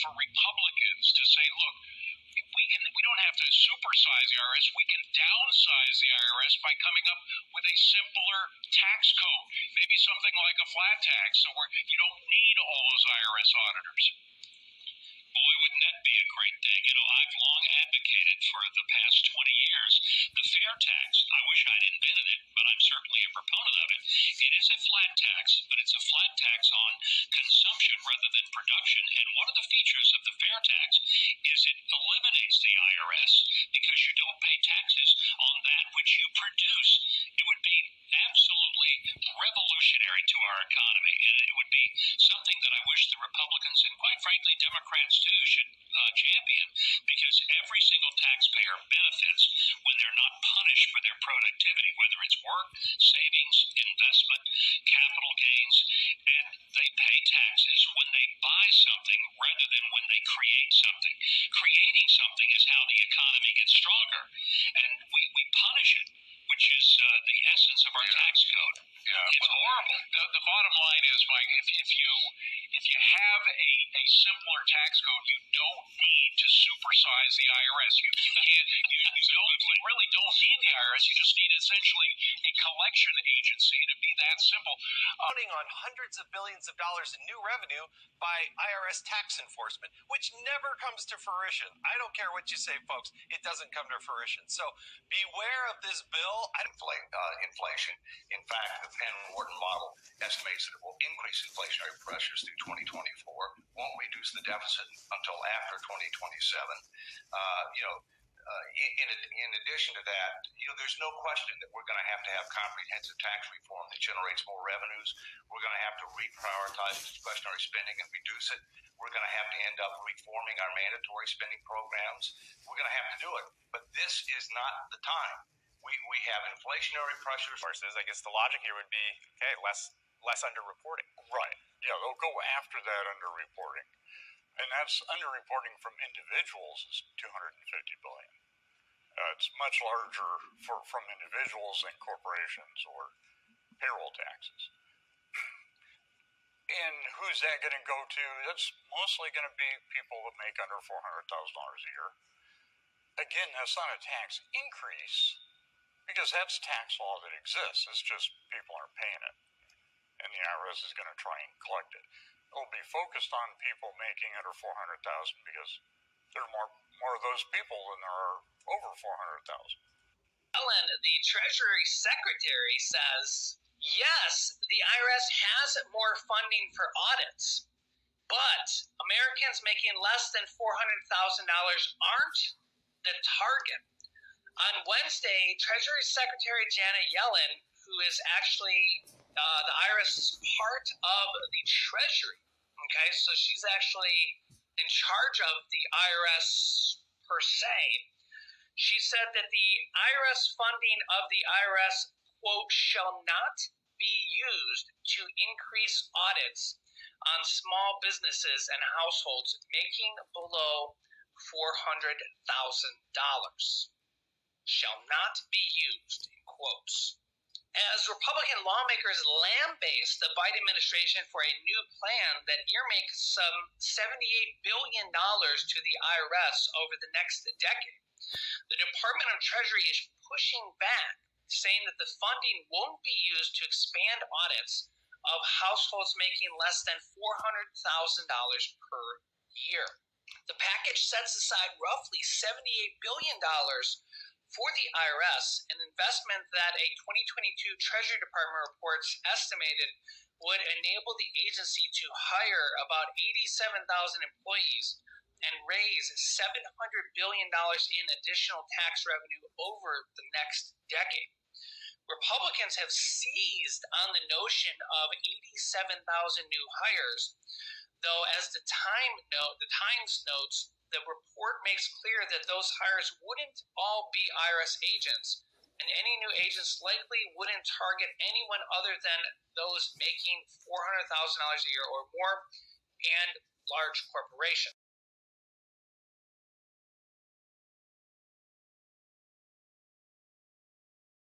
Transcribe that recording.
for Republicans to say, look, we don't have to supersize the IRS. We can downsize the IRS by coming up with a simpler tax code, maybe something like a flat tax, so where you don't need all those IRS auditors. Boy, wouldn't that be a great thing? You know, I've long advocated for the past 20 years the fair tax. I wish I'd invented it, but I'm certainly a proponent of it. It is a flat tax, but it's a flat tax on consumption rather than production. And one of the features of the fair tax is it eliminates the IRS because you don't pay taxes on that which you produce. It would be absolutely revolutionary to our economy, and it would be something that I wish the Republicans and, quite frankly, Democrats too should champion, because every single taxpayer benefits when they're not punished for their productivity, whether it's work, savings, investment, capital gains, and they pay taxes when they buy something rather than when they create something. Creating something is how the economy gets stronger, and we punish it, which is the essence of our tax code. It's horrible. The bottom line is, Mike, if you have a simpler tax code, you don't need to supersize the IRS. You really don't need the IRS. You just need essentially a collection agency to be that simple. Counting on hundreds of billions of dollars in new revenue by IRS tax enforcement, which never comes to fruition. I don't care what you say, folks. It doesn't come to fruition. So beware of this bill. Inflation. In fact, the Penn-Wharton model estimates that it will increase inflationary pressures through 2024, won't reduce the deficit until after 2027. In addition to that, there's no question that we're going to have comprehensive tax reform that generates more revenues. We're going to have to reprioritize discretionary spending and reduce it. We're going to have to end up reforming our mandatory spending programs. We're going to have to do it. But this is not the time. We have inflationary pressures. I guess the logic here would be, okay, less underreporting. Right. Yeah, they'll go after that underreporting. And that's underreporting from individuals is $250 billion. It's much larger from individuals than corporations or payroll taxes. And who's that going to go to? That's mostly going to be people that make under $400,000 a year. Again, that's not a tax increase, because that's tax law that exists. It's just people aren't paying it, and the IRS is going to try and collect it. It'll be focused on people making under $400,000 because there are more of those people than there are over $400,000. Ellen, the Treasury Secretary, says, yes, the IRS has more funding for audits, but Americans making less than $400,000 aren't the target. On Wednesday, Treasury Secretary Janet Yellen, who is actually the IRS part of the Treasury, okay, so she's actually in charge of the IRS per se, she said that the IRS funding of the IRS, quote, shall not be used to increase audits on small businesses and households making below $400,000. Shall not be used, in quotes. As Republican lawmakers lambaste the Biden administration for a new plan that earmarks some $78 billion to the IRS over the next decade, the Department of Treasury is pushing back, saying that the funding won't be used to expand audits of households making less than $400,000 per year. The package sets aside roughly $78 billion for the IRS, an investment that a 2022 Treasury Department reports estimated would enable the agency to hire about 87,000 employees and raise $700 billion in additional tax revenue over the next decade. Republicans have seized on the notion of 87,000 new hires, though as the Times notes, the report makes clear that those hires wouldn't all be IRS agents, and any new agents likely wouldn't target anyone other than those making $400,000 a year or more and large corporations.